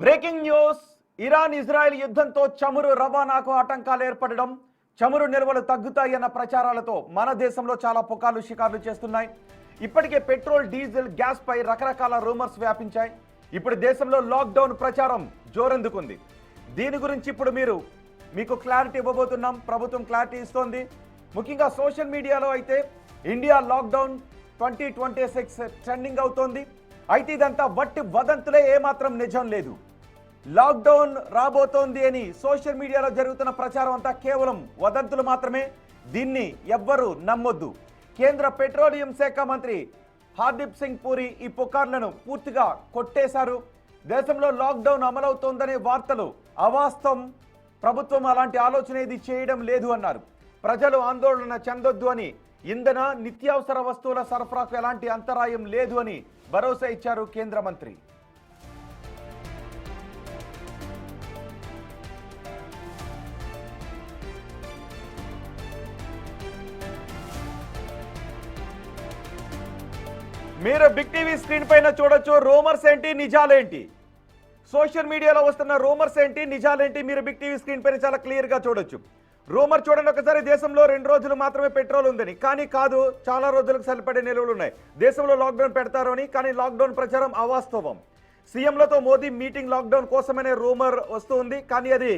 Breaking news. Iran Israel యుద్ధంతో చమురు రవాణాకు ఆటంకాలు ఏర్పడడం, చమురు నిల్వలు తగ్గుతాయన్న ప్రచారాలతో మన దేశంలో చాలా పుకార్లు షికార్లు చేస్తున్నాయి. ఇప్పటికే పెట్రోల్, డీజిల్, గ్యాస్ పై రకరకాల రూమర్స్ వ్యాపించాయి. ఇప్పుడు దేశంలో లాక్డౌన్ ప్రచారం జోరందుకుంది. దీని గురించి ఇప్పుడు మీకు క్లారిటీ ఇవ్వబోతున్నాం. ప్రభుత్వం క్లారిటీ ఇస్తోంది. ముఖ్యంగా సోషల్ మీడియాలో అయితే ఇండియా లాక్డౌన్ 2026 ట్రెండింగ్ అవుతోంది. అయితే ఇదంతా వట్టి వదంతులే, ఏమాత్రం నిజం లేదు. లాక్డౌన్ రాబోతోంది అని సోషల్ మీడియాలో జరుగుతున్న ప్రచారం అంతా కేవలం వదంతులు మాత్రమే. దీన్ని ఎవ్వరూ నమ్మొద్దు. కేంద్ర పెట్రోలియం శాఖ మంత్రి హర్దీప్ సింగ్ పూరి ఈ పుకార్లను పూర్తిగా కొట్టేశారు. దేశంలో లాక్డౌన్ అమలవుతోందనే వార్తలు అవాస్తవం. ప్రభుత్వం అలాంటి ఆలోచన ఏది చేయడం లేదు అన్నారు. ప్రజలు ఆందోళన చెందొద్దు అని, ఇంధన నిత్యావసర వస్తువుల సరఫరాకు ఎలాంటి అంతరాయం లేదు అని భరోసా ఇచ్చారు కేంద్ర మంత్రి. మీరు బిగ్ టీవీ స్క్రీన్ పైన చూడొచ్చు. రూమర్స్ ఏంటి, నిజాలేంటి, సోషల్ మీడియాలో వస్తున్న రూమర్స్ ఏంటి, నిజాలేంటి, మీరు బిగ్ టీవీ స్క్రీన్ పైన చాలా క్లియర్గా చూడొచ్చు. రూమర్ చూడండి ఒకసారి. దేశంలో 2 రోజులు మాత్రమే పెట్రోల్ ఉందని. కానీ కాదు, చాలా రోజులకు సరిపడే నిల్వలు ఉన్నాయి. దేశంలో లాక్డౌన్ పెడతారు అని. కానీ లాక్డౌన్ ప్రచారం అవాస్తవం. సీఎంలతో మోదీ మీటింగ్ లాక్డౌన్ కోసమనే రూమర్ వస్తుంది. కానీ అది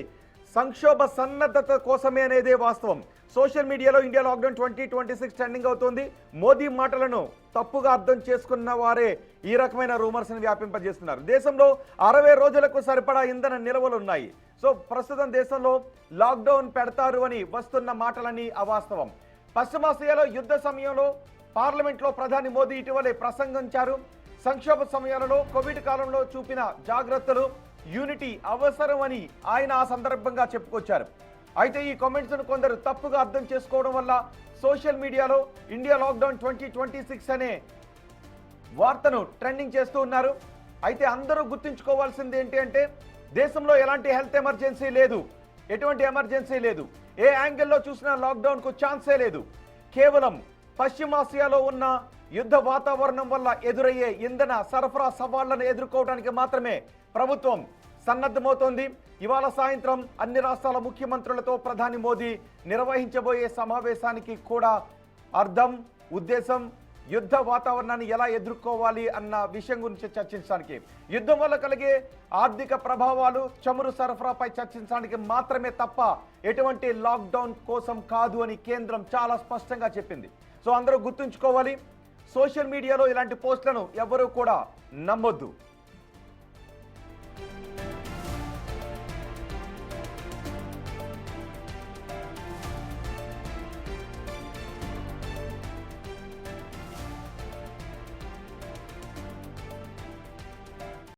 సంక్షోభ సన్నద్ధత కోసమే అనేది వాస్తవం. సోషల్ మీడియాలో ఇండియా లాక్డౌన్ 2026 ట్రెండింగ్ అవుతోంది. మోదీ మాటలను తప్పుగా అర్థం చేసుకున్న వారే ఈ రకమైన రూమర్స్ని వ్యాపింపజేస్తున్నారు. దేశంలో 60 రోజులకు సరిపడా ఇంధన నిల్వలు ఉన్నాయి. సో ప్రస్తుతం దేశంలో లాక్డౌన్ పెడతారు అని వస్తున్న మాటలని అవాస్తవం. పశ్చిమాసియాలో యుద్ధ సమయంలో పార్లమెంట్లో ప్రధాని మోదీ ఇటీవలే ప్రసంగించారు. సంక్షోభ సమయాలలో కోవిడ్ కాలంలో చూపిన జాగ్రత్తలు, యూనిటీ అవసరం అని ఆయన ఆ సందర్భంగా చెప్పుకొచ్చారు. అయితే ఈ కామెంట్స్ను కొందరు తప్పుగా అర్థం చేసుకోవడం వల్ల సోషల్ మీడియాలో ఇండియా లాక్డౌన్ 2026 అనే వార్తను ట్రెండింగ్ చేస్తూ ఉన్నారు. అయితే అందరూ గుర్తుంచుకోవాల్సింది ఏంటి అంటే, దేశంలో ఎలాంటి హెల్త్ ఎమర్జెన్సీ లేదు, ఎటువంటి ఎమర్జెన్సీ లేదు. ఏ యాంగిల్లో చూసినా లాక్డౌన్కు ఛాన్సే లేదు. కేవలం పశ్చిమాసియాలో ఉన్న యుద్ధ వాతావరణం వల్ల ఎదురయ్యే ఇంధన సరఫరా సవాళ్లను ఎదుర్కోవడానికి మాత్రమే ప్రభుత్వం సన్నద్ధమవుతోంది. ఇవాళ సాయంత్రం అన్ని రాష్ట్రాల ముఖ్యమంత్రులతో ప్రధాని మోదీ నిర్వహించబోయే సమావేశానికి కూడా అర్థం, ఉద్దేశం యుద్ధ వాతావరణాన్ని ఎలా ఎదుర్కోవాలి అన్న విషయం గురించి చర్చించడానికి, యుద్ధం వల్ల కలిగే ఆర్థిక ప్రభావాలు, చమురు సరఫరాపై చర్చించడానికి మాత్రమే తప్ప ఎటువంటి లాక్డౌన్ కోసం కాదు అని కేంద్రం చాలా స్పష్టంగా చెప్పింది. సో అందరూ గుర్తుంచుకోవాలి. సోషల్ మీడియాలో ఇలాంటి పోస్టులను ఎవరూ కూడా నమ్మొద్దు.